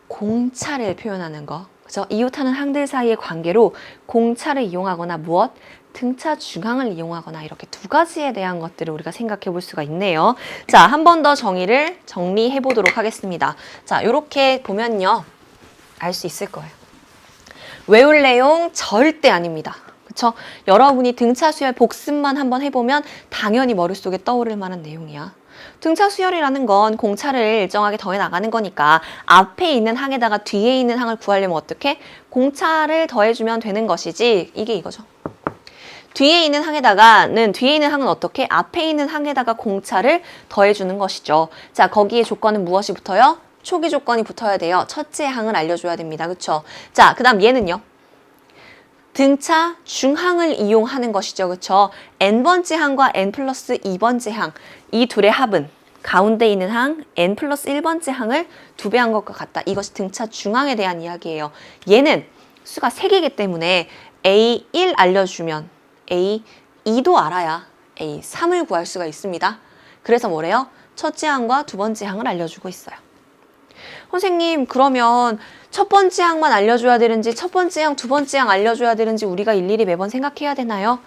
공차를 표현하는 거. 그죠? 이웃하는 항들 사이의 관계로 공차를 이용하거나 무엇? 등차 중항을 이용하거나 이렇게 2가지에 대한 것들을 우리가 생각해 볼 수가 있네요. 자, 한 번 더 정의를 정리해 보도록 하겠습니다. 자, 이렇게 보면요. 알 수 있을 거예요. 외울 내용 절대 아닙니다. 그쵸? 여러분이 등차 수열 복습만 한번 해보면 당연히 머릿속에 떠오를 만한 내용이야. 등차 수열이라는 건 공차를 일정하게 더해 나가는 거니까 앞에 있는 항에다가 뒤에 있는 항을 구하려면 어떻게? 공차를 더해주면 되는 것이지. 이게 이거죠. 뒤에 있는 항은 어떻게? 앞에 있는 항에다가 공차를 더해주는 것이죠. 자, 거기에 조건은 무엇이 붙어요? 초기 조건이 붙어야 돼요. 첫째 항을 알려줘야 됩니다. 그쵸? 자, 그 다음 얘는요. 등차 중항을 이용하는 것이죠. 그쵸? n번째 항과 n 플러스 2번째 항, 이 둘의 합은 가운데 있는 항, n 플러스 1번째 항을 2배 한 것과 같다. 이것이 등차 중항에 대한 이야기예요. 얘는 수가 3개이기 때문에 A1 알려주면 A2도 알아야 A3을 구할 수가 있습니다. 그래서 뭐래요? 첫째 항과 두 번째 항을 알려주고 있어요. 선생님, 그러면 첫 번째 항만 알려줘야 되는지 첫 번째 항, 두 번째 항 알려줘야 되는지 우리가 일일이 매번 생각해야 되나요?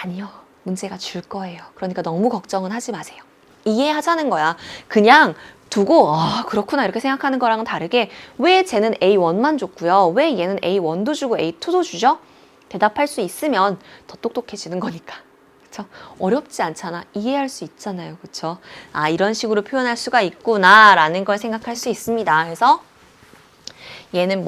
아니요. 문제가 줄 거예요. 그러니까 너무 걱정은 하지 마세요. 이해하자는 거야. 그냥 두고 그렇구나 이렇게 생각하는 거랑은 다르게 왜 쟤는 A1만 줬고요. 왜 얘는 A1도 주고 A2도 주죠? 대답할 수 있으면 더 똑똑해지는 거니까. 그쵸? 어렵지 않잖아. 이해할 수 있잖아요. 그쵸? 아, 이런 식으로 표현할 수가 있구나 라는 걸 생각할 수 있습니다. 그래서 얘는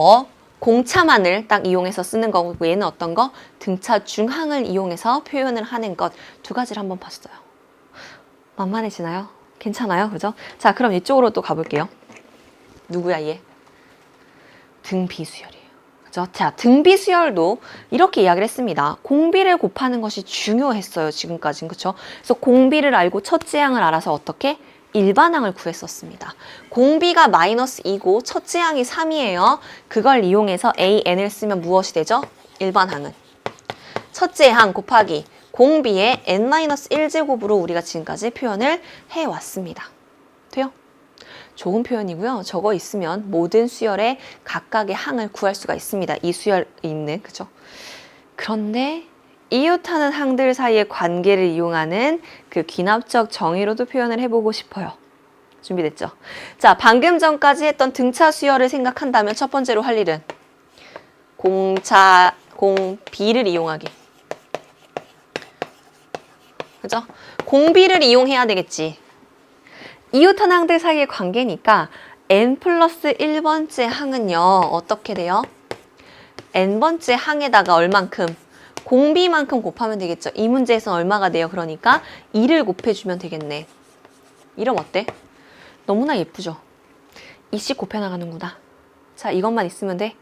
공차만을 딱 이용해서 쓰는 거고 얘는 어떤 거? 등차 중항을 이용해서 표현을 하는 것. 두 가지를 한번 봤어요. 만만해지나요? 괜찮아요? 그죠? 자, 그럼 이쪽으로 또 가볼게요. 누구야, 얘? 등비수열이에요. 그죠? 자, 등비수열도 이렇게 이야기를 했습니다. 공비를 곱하는 것이 중요했어요, 지금까지는. 그쵸? 그래서 공비를 알고 첫째 항을 알아서 어떻게? 일반항을 구했었습니다. 공비가 마이너스 2고 첫째 항이 3이에요. 그걸 이용해서 AN을 쓰면 무엇이 되죠? 일반항은. 첫째 항 곱하기 공비의 n-1제곱으로 우리가 지금까지 표현을 해왔습니다. 돼요? 좋은 표현이고요. 저거 있으면 모든 수열의 각각의 항을 구할 수가 있습니다. 이 수열에 있는, 그죠? 그런데 이웃하는 항들 사이의 관계를 이용하는 그 귀납적 정의로도 표현을 해보고 싶어요. 준비됐죠? 자, 방금 전까지 했던 등차 수열을 생각한다면 첫 번째로 할 일은 공비를 이용하기. 그죠? 공비를 이용해야 되겠지. 이웃한 항들 사이의 관계니까 n 플러스 1번째 항은요. 어떻게 돼요? n번째 항에다가 얼만큼? 공비만큼 곱하면 되겠죠. 이 문제에서는 얼마가 돼요? 그러니까 2를 곱해주면 되겠네. 이러면 어때? 너무나 예쁘죠? 2씩 곱해나가는구나. 자, 이것만 있으면 돼?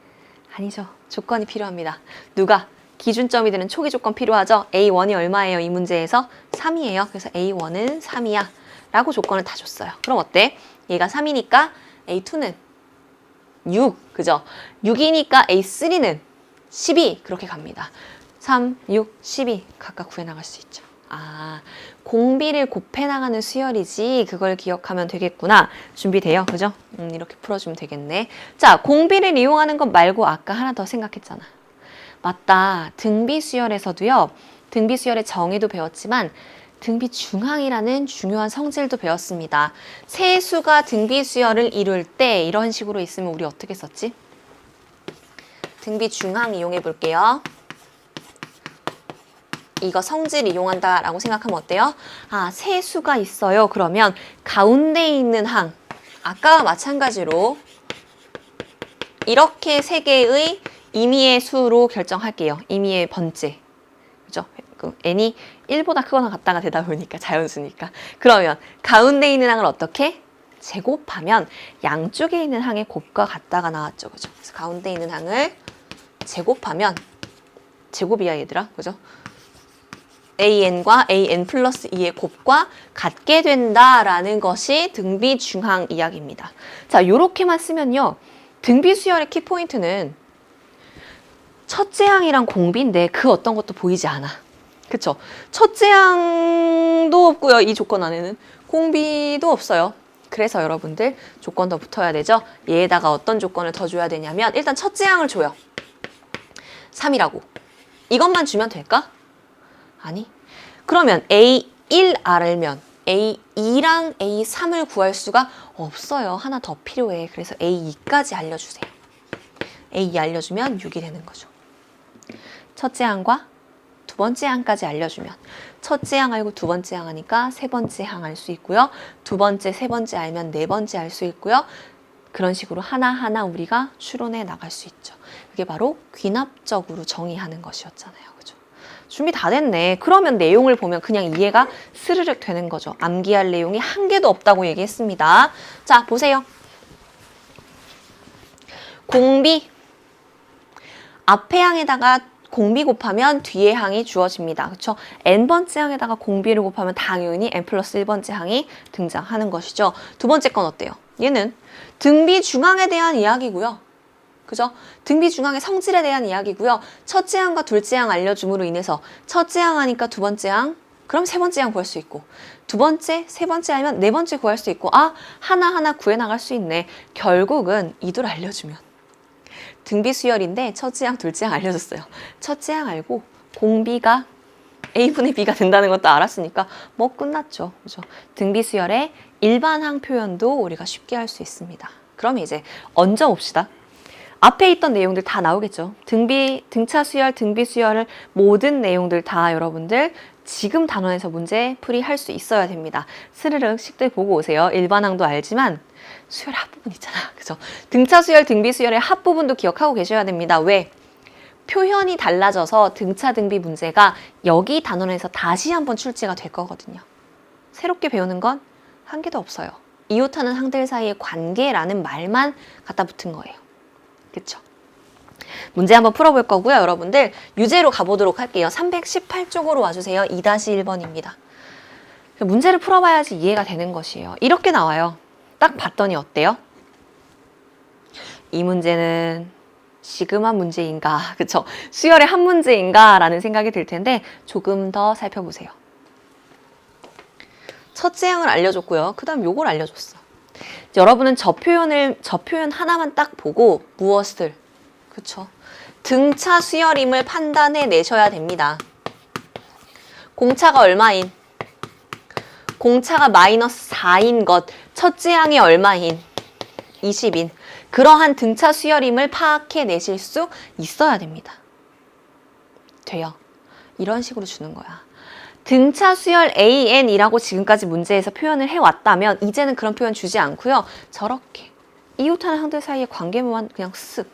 아니죠. 조건이 필요합니다. 누가? 기준점이 되는 초기 조건 필요하죠? A1이 얼마예요? 이 문제에서 3이에요. 그래서 A1은 3이야. 라고 조건을 다 줬어요. 그럼 어때? 얘가 3이니까 A2는 6. 그죠? 6이니까 A3는 12. 그렇게 갑니다. 3, 6, 12 각각 구해나갈 수 있죠. 아, 공비를 곱해나가는 수열이지 그걸 기억하면 되겠구나. 준비돼요? 그죠? 이렇게 풀어주면 되겠네. 자, 공비를 이용하는 것 말고 아까 하나 더 생각했잖아. 맞다. 등비수열에서도요. 등비수열의 정의도 배웠지만 등비중항이라는 중요한 성질도 배웠습니다. 세수가 등비수열을 이룰 때 이런 식으로 있으면 우리 어떻게 썼지? 등비중항 이용해 볼게요. 이거 성질 이용한다라고 생각하면 어때요? 아, 세수가 있어요. 그러면 가운데 있는 항, 아까와 마찬가지로 이렇게 세 개의 임의의 수로 결정할게요. 임의의 번째. 그죠? n이 1보다 크거나 같다가 되다 보니까 자연수니까. 그러면 가운데 있는 항을 어떻게? 제곱하면 양쪽에 있는 항의 곱과 같다가 나왔죠. 그죠? 그래서 가운데 있는 항을 제곱하면 제곱이야 얘들아. 그죠? an과 an 플러스 2의 곱과 같게 된다라는 것이 등비중항 이야기입니다. 자, 요렇게만 쓰면요. 등비수열의 키포인트는 첫째 항이랑 공비인데 그 어떤 것도 보이지 않아. 그쵸? 첫째 항도 없고요. 이 조건 안에는 공비도 없어요. 그래서 여러분들 조건 더 붙어야 되죠. 얘에다가 어떤 조건을 더 줘야 되냐면 일단 첫째 항을 줘요. 3이라고. 이것만 주면 될까? 아니. 그러면 A1 알면 A2랑 A3을 구할 수가 없어요. 하나 더 필요해. 그래서 A2까지 알려주세요. A2 알려주면 6이 되는 거죠. 첫째 항과 두 번째 항까지 알려주면 첫째 항 알고 두 번째 항 하니까 세 번째 항 알 수 있고요. 두 번째, 세 번째 알면 네 번째 알 수 있고요. 그런 식으로 하나하나 우리가 추론해 나갈 수 있죠. 그게 바로 귀납적으로 정의하는 것이었잖아요. 그죠? 준비 다 됐네. 그러면 내용을 보면 그냥 이해가 스르륵 되는 거죠. 암기할 내용이 한 개도 없다고 얘기했습니다. 자, 보세요. 공비. 앞에 항에다가 공비 곱하면 뒤에 항이 주어집니다. 그렇죠? n번째 항에다가 공비를 곱하면 당연히 n 플러스 1번째 항이 등장하는 것이죠. 두 번째 건 어때요? 얘는 등비 중항에 대한 이야기고요. 그죠? 등비 중항의 성질에 대한 이야기고요. 첫째 항과 둘째 항 알려줌으로 인해서 첫째 항 하니까 두 번째 항, 그럼 세 번째 항 구할 수 있고 두 번째, 세 번째 하면 네 번째 구할 수 있고 아, 하나하나 구해나갈 수 있네. 결국은 이둘 알려주면 등비 수열인데 첫째 항, 둘째 항 알려줬어요. 첫째 항 알고 공비가 A분의 B가 된다는 것도 알았으니까 뭐 끝났죠. 그죠? 등비 수열의 일반항 표현도 우리가 쉽게 할 수 있습니다. 그럼 이제 얹어 봅시다. 앞에 있던 내용들 다 나오겠죠. 등차 수열, 등비 수열을 모든 내용들 다 여러분들 지금 단원에서 문제 풀이할 수 있어야 됩니다. 스르륵 식들 보고 오세요. 일반항도 알지만 수열의 합부분 있잖아. 그죠? 등차 수열, 등비 수열의 합부분도 기억하고 계셔야 됩니다. 왜? 표현이 달라져서 등차, 등비 문제가 여기 단원에서 다시 한번 출제가 될 거거든요. 새롭게 배우는 건 한 개도 없어요. 이웃하는 항들 사이의 관계라는 말만 갖다 붙은 거예요. 그쵸? 문제 한번 풀어볼 거고요. 여러분들 유제로 가보도록 할게요. 318쪽으로 와주세요. 2-1번입니다. 문제를 풀어봐야지 이해가 되는 것이에요. 이렇게 나와요. 딱 봤더니 어때요? 이 문제는 시그마 문제인가? 그쵸? 수열의 한 문제인가? 라는 생각이 들 텐데 조금 더 살펴보세요. 첫째 항을 알려줬고요. 그 다음 요걸 알려줬어. 여러분은 저 표현 하나만 딱 보고 무엇을, 그쵸? 등차 수열임을 판단해 내셔야 됩니다. 공차가 얼마인? 공차가 마이너스 4인 것, 첫째 항이 얼마인? 20인. 그러한 등차 수열임을 파악해 내실 수 있어야 됩니다. 돼요. 이런 식으로 주는 거야. 등차 수열 AN이라고 지금까지 문제에서 표현을 해왔다면 이제는 그런 표현 주지 않고요. 저렇게 이웃하는 항들 사이의 관계만 그냥 쓱,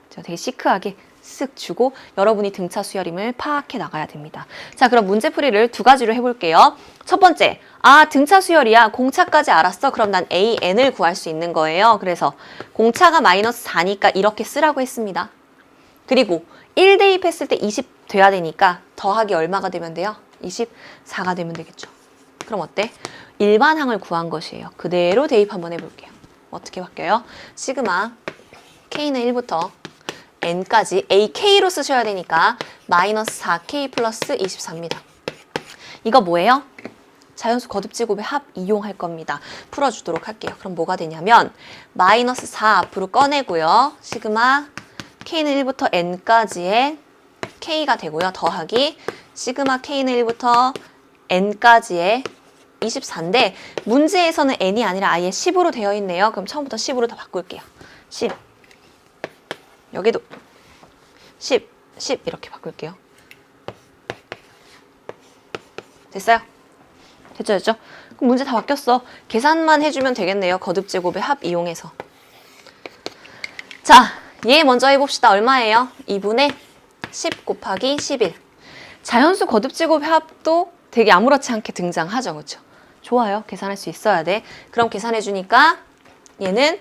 되게 시크하게 쓱 주고 여러분이 등차 수열임을 파악해 나가야 됩니다. 자, 그럼 문제풀이를 두 가지로 해볼게요. 첫 번째, 아, 등차 수열이야. 공차까지 알았어. 그럼 난 AN을 구할 수 있는 거예요. 그래서 공차가 마이너스 4니까 이렇게 쓰라고 했습니다. 그리고 1 대입했을 때 20 돼야 되니까 더하기 얼마가 되면 돼요? 24가 되면 되겠죠. 그럼 어때? 일반항을 구한 것이에요. 그대로 대입 한번 해볼게요. 어떻게 바뀌어요? 시그마 K는 1부터 N까지 AK로 쓰셔야 되니까 마이너스 4K 플러스 24입니다. 이거 뭐예요? 자연수 거듭제곱의 합 이용할 겁니다. 풀어주도록 할게요. 그럼 뭐가 되냐면 마이너스 4 앞으로 꺼내고요. 시그마 K는 1부터 N까지의 K가 되고요. 더하기 시그마 K는 1부터 N까지의 24인데 문제에서는 N이 아니라 아예 10으로 되어 있네요. 그럼 처음부터 10으로 다 바꿀게요. 10 여기도 10 이렇게 바꿀게요. 됐어요? 됐죠? 그럼 문제 다 바뀌었어. 계산만 해주면 되겠네요. 거듭제곱의 합 이용해서. 자, 얘 먼저 해봅시다. 얼마예요? 2분의 10 곱하기 11. 자연수 거듭제곱의 합도 되게 아무렇지 않게 등장하죠. 그렇죠? 좋아요. 계산할 수 있어야 돼. 그럼 계산해주니까 얘는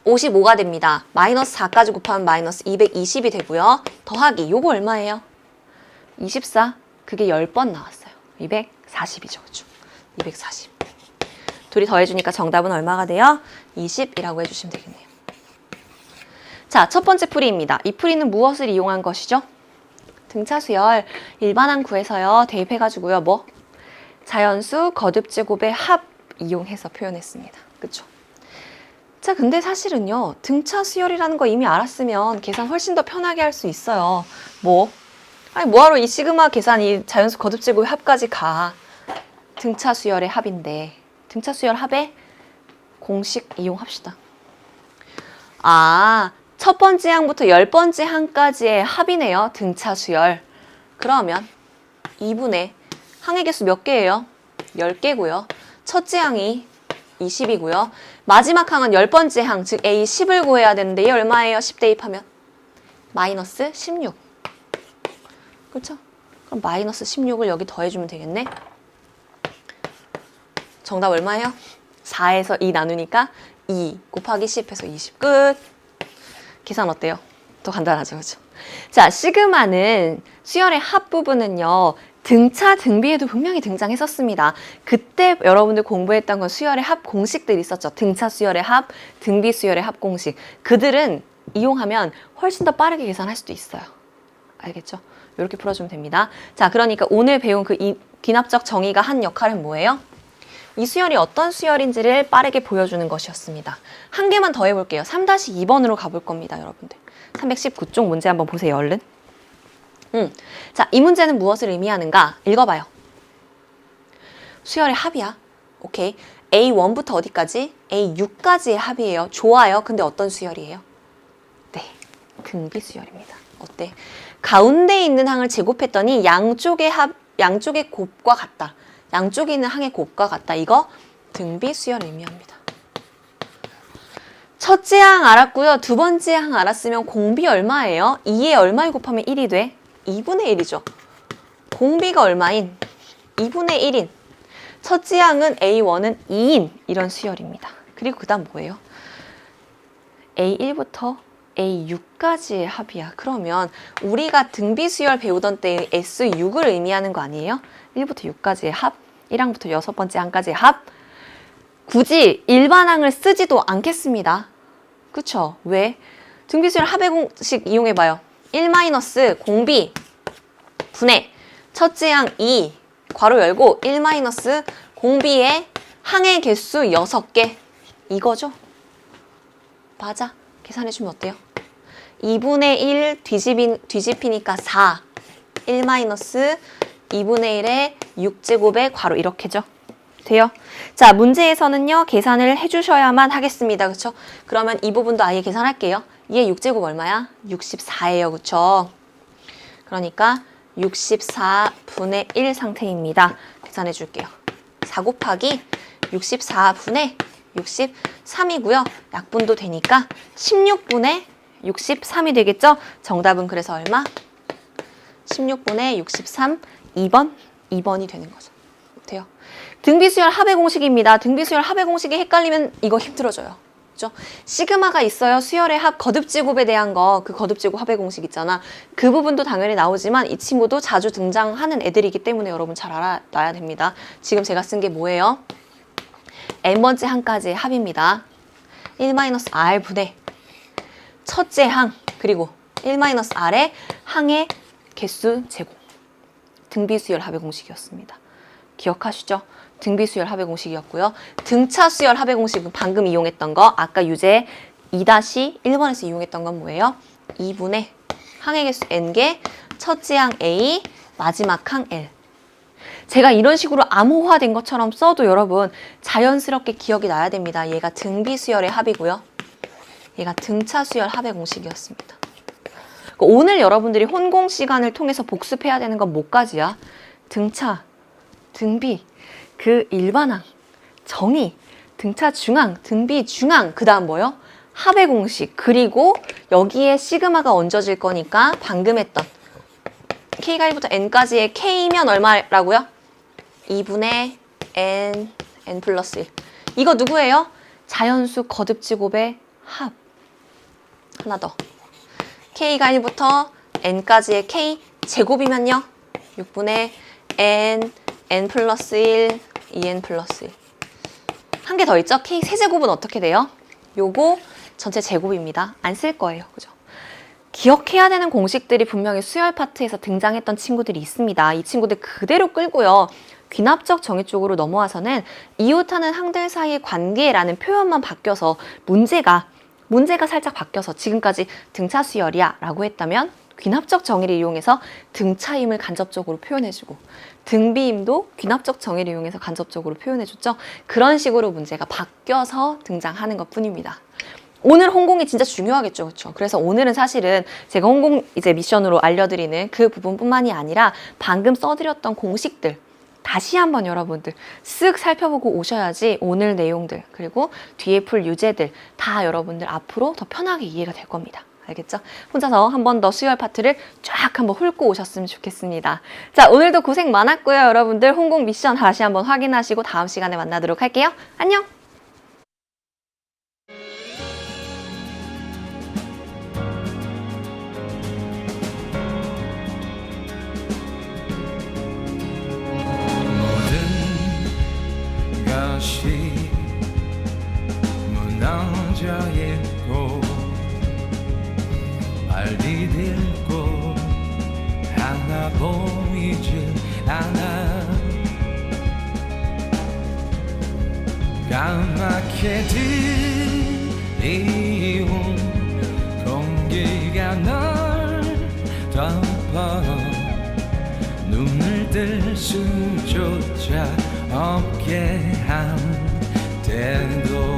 55가 됩니다. 마이너스 4까지 곱하면 마이너스 220이 되고요. 더하기 요거 얼마예요? 24. 그게 10번 나왔어요. 240이죠. 그렇죠? 240. 둘이 더해주니까 정답은 얼마가 돼요? 20이라고 해주시면 되겠네요. 자, 첫 번째 풀이입니다. 이 풀이는 무엇을 이용한 것이죠? 등차 수열 일반항 구해서요. 대입해가지고요. 뭐? 자연수 거듭제곱의 합 이용해서 표현했습니다. 그쵸? 자, 근데 사실은요. 등차 수열이라는 거 이미 알았으면 계산 훨씬 더 편하게 할 수 있어요. 뭐? 아니 뭐하러 이 시그마 계산이 자연수 거듭제곱의 합까지 가. 등차 수열의 합인데 등차 수열 합의 공식 이용합시다. 아, 첫 번째 항부터 10번째 항까지의 합이네요. 등차 수열. 그러면 2분의 항의 개수 몇 개예요? 10개고요. 첫째 항이 20이고요. 마지막 항은 10번째 항, 즉 A 10을 구해야 되는데 얘 얼마예요? 10 대입하면? 마이너스 16. 그렇죠? 그럼 마이너스 16을 여기 더해주면 되겠네. 정답 얼마예요? 4에서 2 나누니까 2 곱하기 10 해서 20. 끝. 계산 어때요? 더 간단하죠, 그렇죠? 자, 시그마는 수열의 합 부분은요. 등차, 등비에도 분명히 등장했었습니다. 그때 여러분들 공부했던 건 수열의 합 공식들이 있었죠. 등차 수열의 합, 등비 수열의 합 공식. 그들은 이용하면 훨씬 더 빠르게 계산할 수도 있어요. 알겠죠? 이렇게 풀어주면 됩니다. 자, 그러니까 오늘 배운 그 귀납적 정의가 한 역할은 뭐예요? 이 수열이 어떤 수열인지를 빠르게 보여주는 것이었습니다. 한 개만 더 해볼게요. 3-2번으로 가볼 겁니다, 여러분들. 319쪽 문제 한번 보세요, 얼른. 자, 이 문제는 무엇을 의미하는가? 읽어봐요. 수열의 합이야. 오케이. A1부터 어디까지? A6까지의 합이에요. 좋아요. 근데 어떤 수열이에요? 네, 등비 수열입니다. 어때? 가운데 있는 항을 제곱했더니 양쪽의 곱과 같다. 양쪽에 있는 항의 곱과 같다. 이거 등비 수열을 의미합니다. 첫째 항 알았고요. 두 번째 항 알았으면 공비 얼마예요? 2에 얼마에 곱하면 1이 돼? 2분의 1이죠. 공비가 얼마인? 2분의 1인. 첫째 항은 A1은 2인 이런 수열입니다. 그리고 그 다음 뭐예요? A1부터 A6까지의 합이야. 그러면 우리가 등비 수열 배우던 때의 S6을 의미하는 거 아니에요? 1부터 6까지의 합, 1항부터 6번째 항까지의 합. 굳이 일반항을 쓰지도 않겠습니다. 그쵸? 왜? 등비 수열 합의 공식 이용해봐요. 1 공비 분의 첫째 항 2 괄호 열고 1 공비의 항의 개수 6개 이거죠? 맞아. 계산해주면 어때요? 2분의 1 뒤집히니까 4 1 2분의 1의 6제곱에 괄호 이렇게죠? 돼요? 자, 문제에서는요, 계산을 해주셔야만 하겠습니다. 그쵸? 그러면 이 부분도 아예 계산할게요. 얘 6제곱 얼마야? 64예요. 그쵸? 그러니까 64분의 1 상태입니다. 계산해 줄게요. 4 곱하기 64분의 63이고요. 약분도 되니까 16분의 63이 되겠죠? 정답은 그래서 얼마? 16분의 63, 2번이 되는 거죠. 돼요? 등비수열 합의 공식입니다. 등비수열 합의 공식이 헷갈리면 이거 힘들어져요. 그죠? 시그마가 있어요. 수열의 합 거듭제곱에 대한 거, 그 거듭제곱 합의 공식 있잖아. 그 부분도 당연히 나오지만 이 친구도 자주 등장하는 애들이기 때문에 여러분 잘 알아놔야 됩니다. 지금 제가 쓴 게 뭐예요? n번째 항까지의 합입니다. 1-r분의 첫째 항, 그리고 1-r의 항의 개수 제곱. 등비수열 합의 공식이었습니다. 기억하시죠? 등비수열 합의 공식이었고요. 등차수열 합의 공식은 방금 이용했던 거, 아까 유제 2-1번에서 이용했던 건 뭐예요? 2분의 항의 개수 n개, 첫째 항 a, 마지막 항 l. 제가 이런 식으로 암호화된 것처럼 써도 여러분 자연스럽게 기억이 나야 됩니다. 얘가 등비수열의 합이고요. 얘가 등차수열 합의 공식이었습니다. 오늘 여러분들이 혼공 시간을 통해서 복습해야 되는 건 뭐까지야? 등차, 등비, 그 일반항, 정의, 등차 중항, 등비 중항, 그 다음 뭐요? 합의 공식, 그리고 여기에 시그마가 얹어질 거니까 방금 했던 K가 1부터 N까지의 K면 얼마라고요? 2분의 N 플러스 1. 이거 누구예요? 자연수 거듭제곱의 합. 하나 더. K가 1부터 N까지의 K 제곱이면요? 6분의 N 플러스 1, 2N 플러스 1. 한 개 더 있죠? K 세제곱은 어떻게 돼요? 요거 전체 제곱입니다. 안 쓸 거예요. 그죠? 기억해야 되는 공식들이 분명히 수열 파트에서 등장했던 친구들이 있습니다. 이 친구들 그대로 끌고요. 귀납적 정의 쪽으로 넘어와서는 이웃하는 항들 사이의 관계라는 표현만 바뀌어서 문제가 살짝 바뀌어서 지금까지 등차 수열이야 라고 했다면 귀납적 정의를 이용해서 등차임을 간접적으로 표현해주고 등비임도 귀납적 정의를 이용해서 간접적으로 표현해줬죠. 그런 식으로 문제가 바뀌어서 등장하는 것 뿐입니다. 오늘 홍공이 진짜 중요하겠죠. 그렇죠? 그래서 오늘은 사실은 제가 홍공 이제 미션으로 알려드리는 그 부분뿐만이 아니라 방금 써드렸던 공식들 다시 한번 여러분들 쓱 살펴보고 오셔야지 오늘 내용들 그리고 뒤에 풀 유제들 다 여러분들 앞으로 더 편하게 이해가 될 겁니다. 알겠죠? 혼자서 한 번 더 수열 파트를 쫙 한번 훑고 오셨으면 좋겠습니다. 자, 오늘도 고생 많았고요. 여러분들 홍공 미션 다시 한번 확인하시고 다음 시간에 만나도록 할게요. 안녕! 멈춰 있고 빨리 딜고 하나 보이지 않아 까맣게 들이운 공기가 널 덮어 눈을 뜰 수조차 없게 한데도